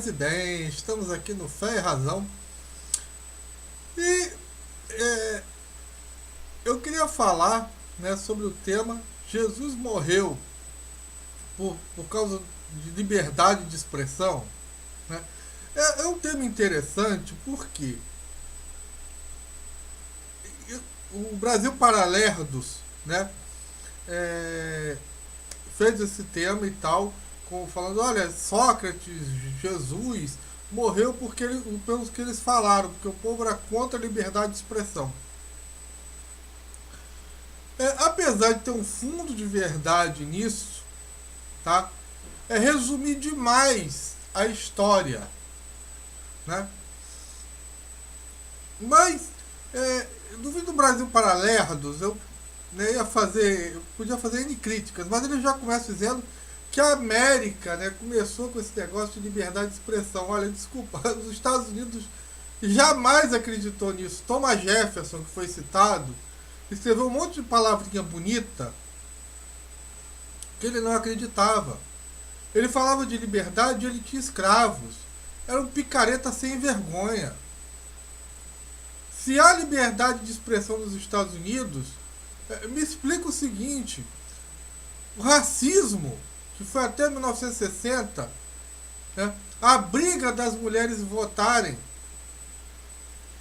Paz e bem, estamos aqui no Fé e Razão e é, eu queria falar, né, sobre o tema Jesus morreu por causa de liberdade de expressão, né? É um tema interessante porque o Brasil Paralerdos, né, é, fez esse tema e tal, falando, olha, Sócrates, Jesus, morreu pelos que eles falaram, porque o povo era contra a liberdade de expressão. Apesar de ter um fundo de verdade nisso, tá? É resumir demais a história, né? Mas, no vídeo do Brasil para Lerdos, eu, né, podia fazer N críticas, mas ele já começa dizendo que a América, né, começou com esse negócio de liberdade de expressão. Olha, desculpa, os Estados Unidos jamais acreditou nisso. Thomas Jefferson, que foi citado, escreveu um monte de palavrinha bonita que ele não acreditava. Ele falava de liberdade e ele tinha escravos. Era um picareta sem vergonha. Se há liberdade de expressão nos Estados Unidos, me explica o seguinte: o racismo, que foi até 1960, né, a briga das mulheres votarem.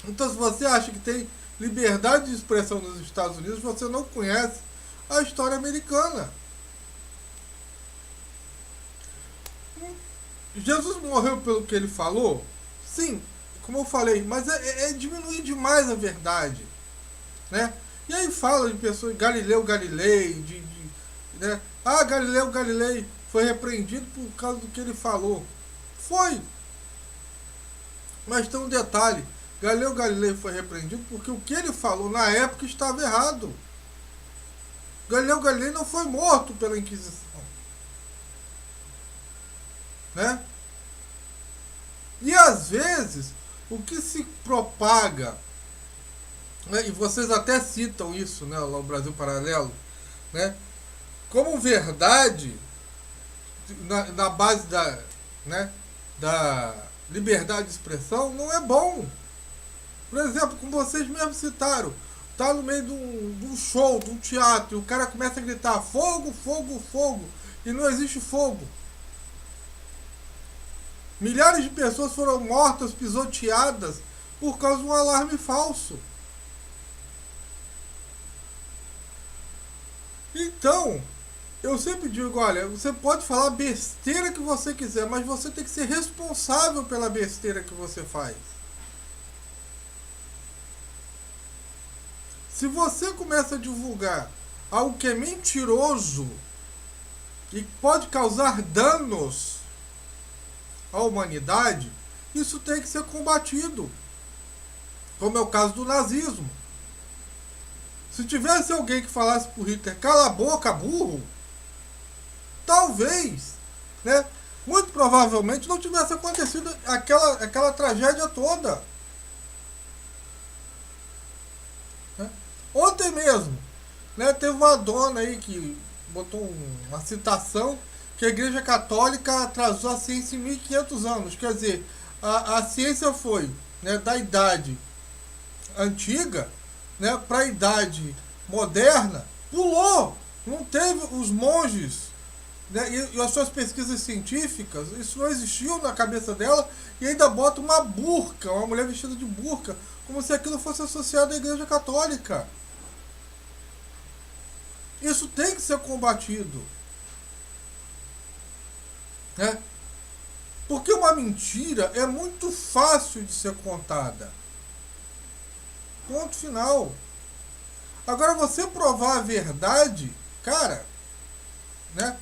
Então, se você acha que tem liberdade de expressão nos Estados Unidos, você não conhece a história americana. Jesus morreu pelo que ele falou? Sim, como eu falei, mas é diminuir demais a verdade, né? E aí fala de pessoas, Galileu Galilei, né? Galileu Galilei foi repreendido por causa do que ele falou. Foi. Mas tem um detalhe, Galileu Galilei foi repreendido porque o que ele falou na época estava errado. Galileu Galilei não foi morto pela Inquisição, né? E às vezes o que se propaga, né, e vocês até citam isso, né, lá no Brasil Paralelo, né, como verdade na base né, da liberdade de expressão, não é bom. Por exemplo, como vocês mesmos citaram, tá no meio de um show, de um teatro, e o cara começa a gritar fogo, fogo, fogo, e não existe fogo. Milhares de pessoas foram mortas, pisoteadas, por causa de um alarme falso. Então, eu sempre digo, olha, você pode falar a besteira que você quiser, mas você tem que ser responsável pela besteira que você faz. Se você começa a divulgar algo que é mentiroso e pode causar danos à humanidade, isso tem que ser combatido. Como é o caso do nazismo. Se tivesse alguém que falasse pro Hitler, cala a boca, burro, talvez, né, muito provavelmente não tivesse acontecido aquela tragédia toda. Né? Ontem mesmo, né, teve uma dona aí que botou uma citação que a Igreja Católica atrasou a ciência em 1500 anos. Quer dizer, a ciência foi, né, da idade antiga, né, para a idade moderna, pulou. Não teve os monges, né, e as suas pesquisas científicas, isso não existiu na cabeça dela, e ainda bota uma burca, uma mulher vestida de burca, como se aquilo fosse associado à Igreja Católica. Isso tem que ser combatido, né? Porque uma mentira é muito fácil de ser contada. Ponto final. Agora, você provar a verdade, cara, né?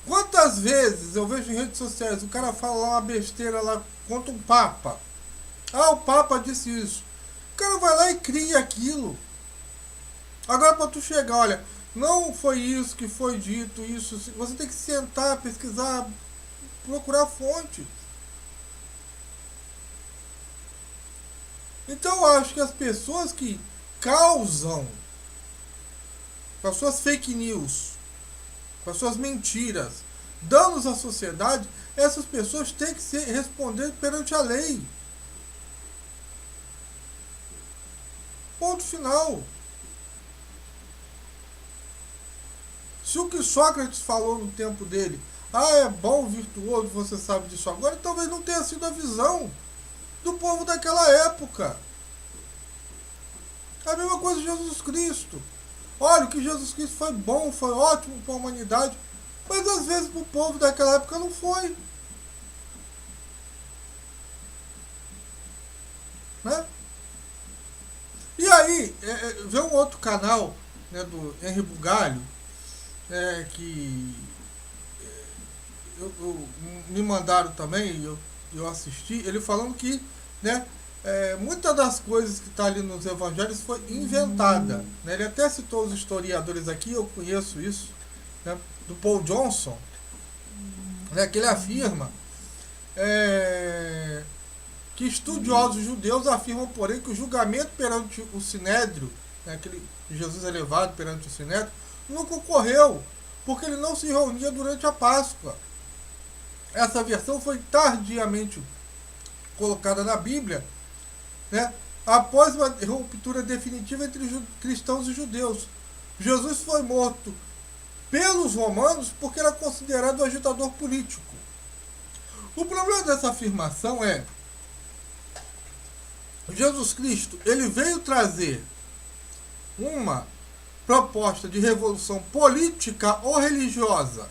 Quantas vezes eu vejo em redes sociais o cara fala lá uma besteira lá contra um papa. O papa disse isso. O cara vai lá e cria aquilo. Agora, para tu chegar, olha, não foi isso que foi dito, isso. Você tem que sentar, pesquisar, procurar fontes. Então eu acho que as pessoas que causam com as suas fake news, com as suas mentiras, danos à sociedade, essas pessoas têm que responder perante a lei. Ponto final. Se o que Sócrates falou no tempo dele, é bom, virtuoso, você sabe disso agora, talvez não tenha sido a visão do povo daquela época. É a mesma coisa de Jesus Cristo. Olha, o que Jesus Cristo foi bom, foi ótimo para a humanidade, mas às vezes para o povo daquela época não foi. Né? E aí, vê um outro canal, né, do Henri Bugalho, que me mandaram também, eu assisti, ele falando que, né, muitas das coisas que está ali nos evangelhos foi inventada. Né? Ele até citou os historiadores aqui, eu conheço isso, né, do Paul Johnson, né, que ele afirma que estudiosos judeus afirmam, porém, que o julgamento perante o Sinédrio, né, aquele Jesus é levado perante o Sinédrio, nunca ocorreu, porque ele não se reunia durante a Páscoa. Essa versão foi tardiamente colocada na Bíblia, né, após uma ruptura definitiva entre cristãos e judeus. Jesus foi morto pelos romanos porque era considerado um agitador político. O problema dessa afirmação é Jesus Cristo, ele veio trazer uma proposta de revolução política ou religiosa.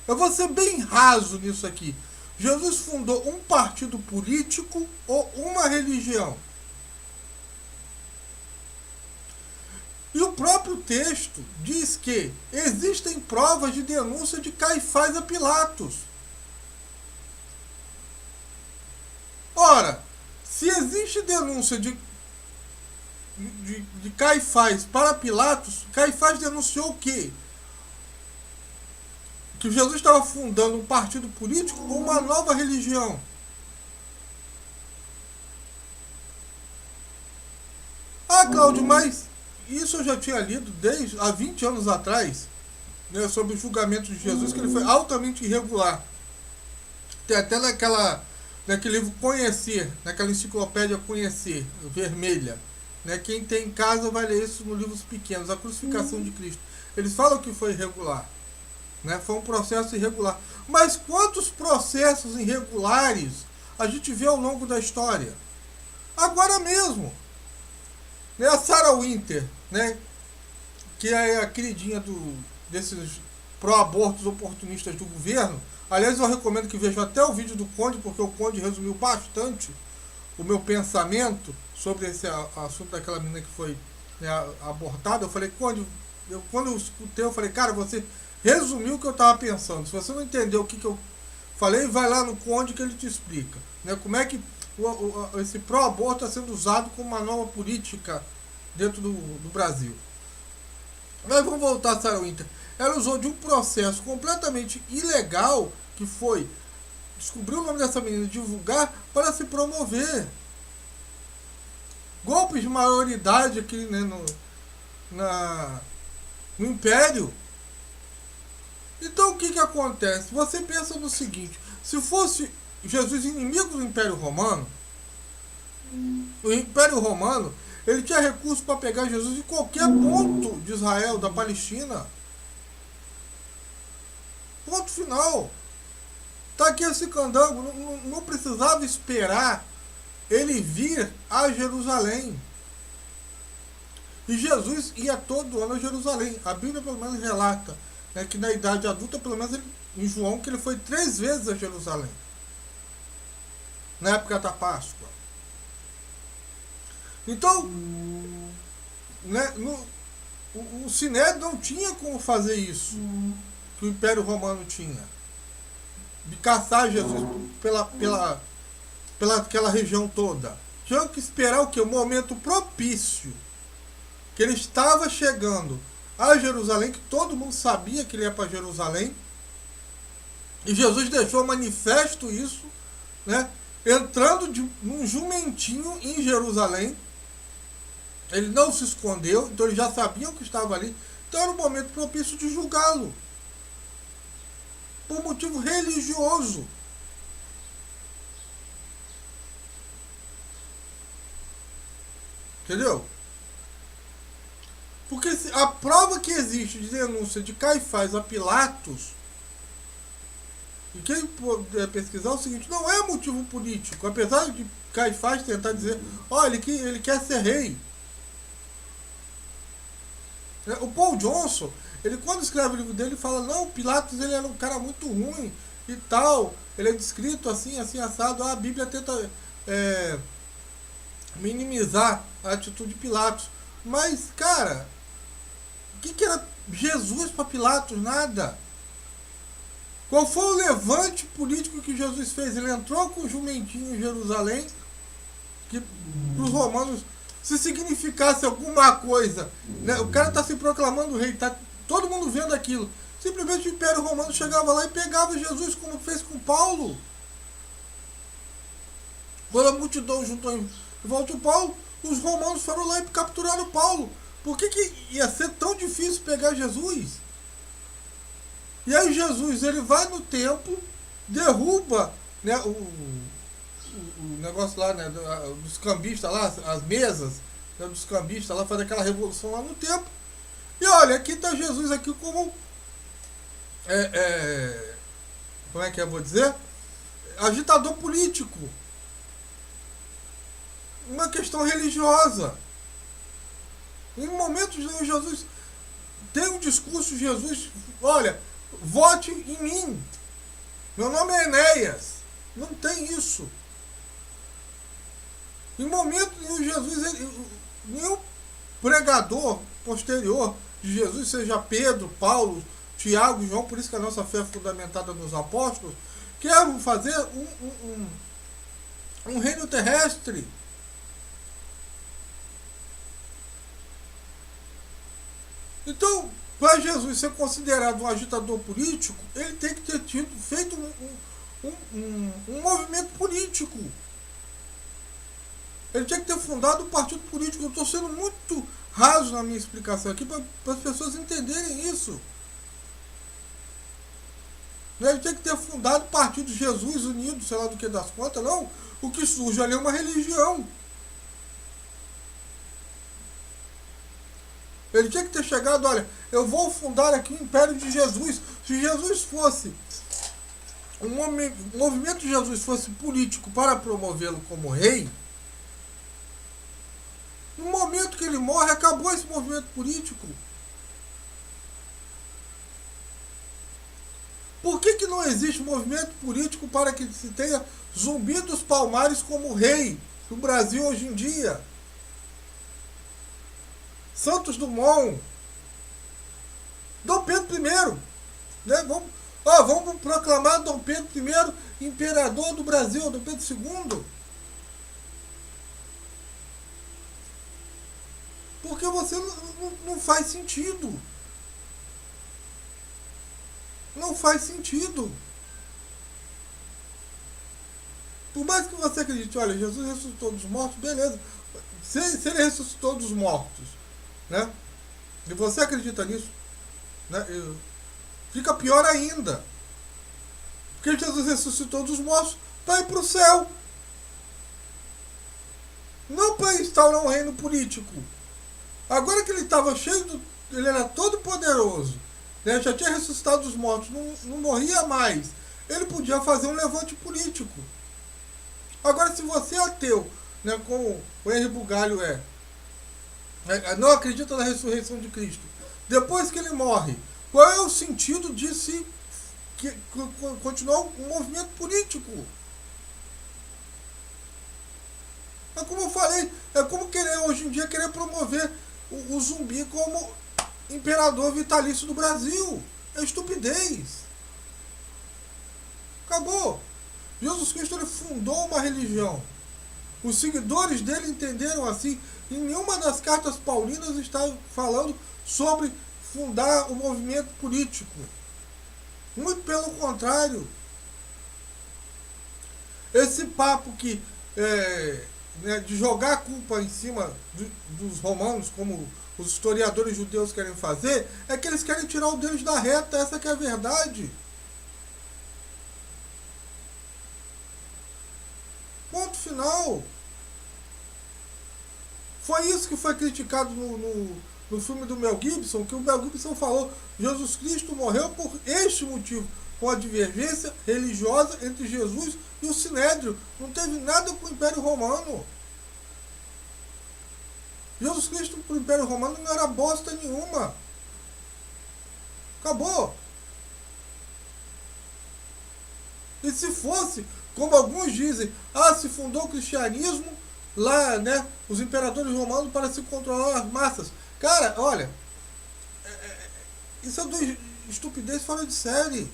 Eu vou ser bem raso nisso aqui. Jesus fundou um partido político ou uma religião? E o próprio texto diz que existem provas de denúncia de Caifás a Pilatos. Ora, se existe denúncia de Caifás para Pilatos, Caifás denunciou o quê? Que Jesus estava fundando um partido político ou uma nova religião. Cláudio, mas isso eu já tinha lido desde há 20 anos atrás, né, sobre o julgamento de Jesus, que ele foi altamente irregular. Tem até naquele livro Conhecer, naquela enciclopédia Conhecer, vermelha. Né, quem tem em casa vai ler isso nos livros pequenos, a crucificação de Cristo. Eles falam que foi irregular. Né, foi um processo irregular. Mas quantos processos irregulares a gente vê ao longo da história? Agora mesmo. Né, a Sarah Winter, né, que é a queridinha desses pró-abortos oportunistas do governo. Aliás, eu recomendo que vejam até o vídeo do Conde, porque o Conde resumiu bastante o meu pensamento sobre esse assunto daquela menina que foi, né, abortada. Eu falei, Conde, quando eu escutei, eu falei, cara, você resumiu o que eu estava pensando. Se você não entendeu o que eu falei, vai lá no Conde que ele te explica. Né, como é que esse pró-aborto está sendo usado como uma nova política dentro do Brasil. Mas vamos voltar a Sarah Winter. Ela usou de um processo completamente ilegal, que foi descobrir o nome dessa menina, divulgar, para se promover. Golpes de maioridade aqui, né, no Império. Então o que acontece? Você pensa no seguinte, se fosse Jesus inimigo do Império Romano, o Império Romano, ele tinha recurso para pegar Jesus em qualquer ponto de Israel, da Palestina. Ponto final. Tá aqui esse candango, não precisava esperar ele vir a Jerusalém. E Jesus ia todo ano a Jerusalém. A Bíblia pelo menos relata, né, que na idade adulta, pelo menos em João, que ele foi 3 vezes a Jerusalém. Na época da Páscoa. Então, né, o Sinédrio não tinha como fazer isso que o Império Romano tinha, de caçar Jesus pela aquela região toda. Tinha que esperar o quê? O momento propício, que ele estava chegando a Jerusalém, que todo mundo sabia que ele ia para Jerusalém, e Jesus deixou manifesto isso, né, entrando num jumentinho em Jerusalém. Ele não se escondeu, então eles já sabiam que estava ali. Então era o momento propício de julgá-lo. por motivo religioso. Entendeu? Porque a prova que existe de denúncia de Caifás a Pilatos, e quem puder pesquisar é o seguinte, não é motivo político, apesar de Caifás tentar dizer, olha, ele quer ser rei. O Paul Johnson, ele quando escreve o livro dele, fala, não, Pilatos ele era um cara muito ruim e tal, ele é descrito assim, assim, assado, a Bíblia tenta minimizar a atitude de Pilatos. Mas, cara, o que era Jesus para Pilatos? Nada. Qual foi o levante político que Jesus fez? Ele entrou com o jumentinho em Jerusalém, que para os romanos, se significasse alguma coisa, né? O cara está se proclamando rei, tá todo mundo vendo aquilo. Simplesmente o Império Romano chegava lá e pegava Jesus, como fez com Paulo. Quando a multidão juntou em volta de Paulo, os romanos foram lá e capturaram Paulo. Por que ia ser tão difícil pegar Jesus? E aí Jesus, ele vai no templo, derruba, né, o negócio lá, né, dos cambistas lá, as mesas, né, dos cambistas lá, faz aquela revolução lá no templo. E olha, aqui está Jesus aqui como como é que eu vou dizer? Agitador político. Uma questão religiosa. Em momentos Jesus tem um discurso de Jesus, olha, vote em mim. Meu nome é Enéas. Não tem isso. Em momentos Jesus, nenhum pregador posterior de Jesus, seja Pedro, Paulo, Tiago, João, por isso que a nossa fé é fundamentada nos apóstolos, quer fazer um reino terrestre. Então, para Jesus ser considerado um agitador político, ele tem que ter feito um movimento político. Ele tinha que ter fundado um partido político. Eu estou sendo muito raso na minha explicação aqui para as pessoas entenderem isso. Ele tinha que ter fundado o Partido de Jesus Unido, sei lá do que das contas, não. O que surge ali é uma religião. Ele tinha que ter chegado, olha, eu vou fundar aqui o Império de Jesus. Se Jesus fosse, o movimento de Jesus fosse político para promovê-lo como rei, no momento que ele morre, acabou esse movimento político. Por que não existe movimento político para que se tenha Zumbi dos Palmares como rei do Brasil hoje em dia? Santos Dumont, Dom Pedro I, né? Vamos proclamar Dom Pedro I imperador do Brasil, Dom Pedro II. Porque você não faz sentido. Não faz sentido. Por mais que você acredite, olha, Jesus ressuscitou dos mortos, beleza. Se ele ressuscitou dos mortos, né? E você acredita nisso, né? Fica pior ainda. Porque Jesus ressuscitou dos mortos para ir para o céu. Não para instaurar um reino político. Agora que ele estava cheio, ele era todo poderoso, né? Já tinha ressuscitado dos mortos, não morria mais. Ele podia fazer um levante político. Agora, se você é ateu, né, como o Henry Bugalho não acredita na ressurreição de Cristo, depois que ele morre, qual é o sentido de se continuar um movimento político? É como eu falei, é como querer hoje em dia querer promover o Zumbi como imperador vitalício do Brasil. É estupidez. Acabou. Jesus Cristo, ele fundou uma religião. Os seguidores dele entenderam assim. Em nenhuma das cartas paulinas está falando sobre fundar o movimento político. Muito pelo contrário. Esse papo que né, de jogar a culpa em cima dos romanos, como os historiadores judeus querem fazer, é que eles querem tirar o Deus da reta. Essa que é a verdade. racional. Foi isso que foi criticado no filme do Mel Gibson, que o Mel Gibson falou: Jesus Cristo morreu por este motivo, com a divergência religiosa entre Jesus e o Sinédrio. Não teve nada com o Império Romano. Jesus Cristo para o Império Romano não era bosta nenhuma. Acabou. E se fosse, como alguns dizem, se fundou o cristianismo lá, né, os imperadores romanos para se controlar as massas. Cara, olha, isso é de estupidez fora de série.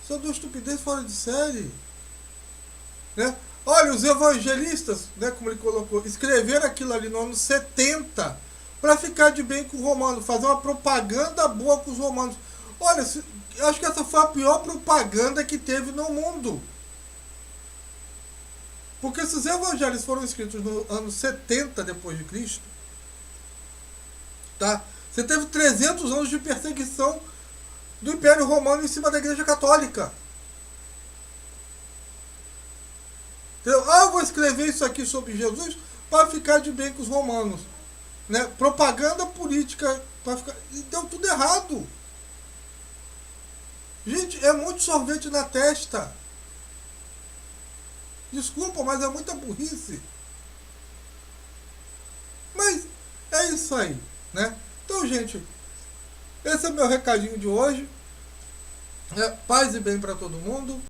Isso é de estupidez fora de série. Né? Olha, os evangelistas, né, como ele colocou, escreveram aquilo ali no ano 70 para ficar de bem com o romano, fazer uma propaganda boa com os romanos. Olha, acho que essa foi a pior propaganda que teve no mundo. Porque se os evangelhos foram escritos no ano 70 depois de Cristo, tá? Você teve 300 anos de perseguição do Império Romano em cima da Igreja Católica. Entendeu? Eu vou escrever isso aqui sobre Jesus para ficar de bem com os romanos. Né? Propaganda política para ficar... E deu tudo errado. Gente, é muito sorvete na testa. Desculpa, mas é muita burrice. Mas é isso aí, né? Então, gente, esse é o meu recadinho de hoje. Paz e bem para todo mundo.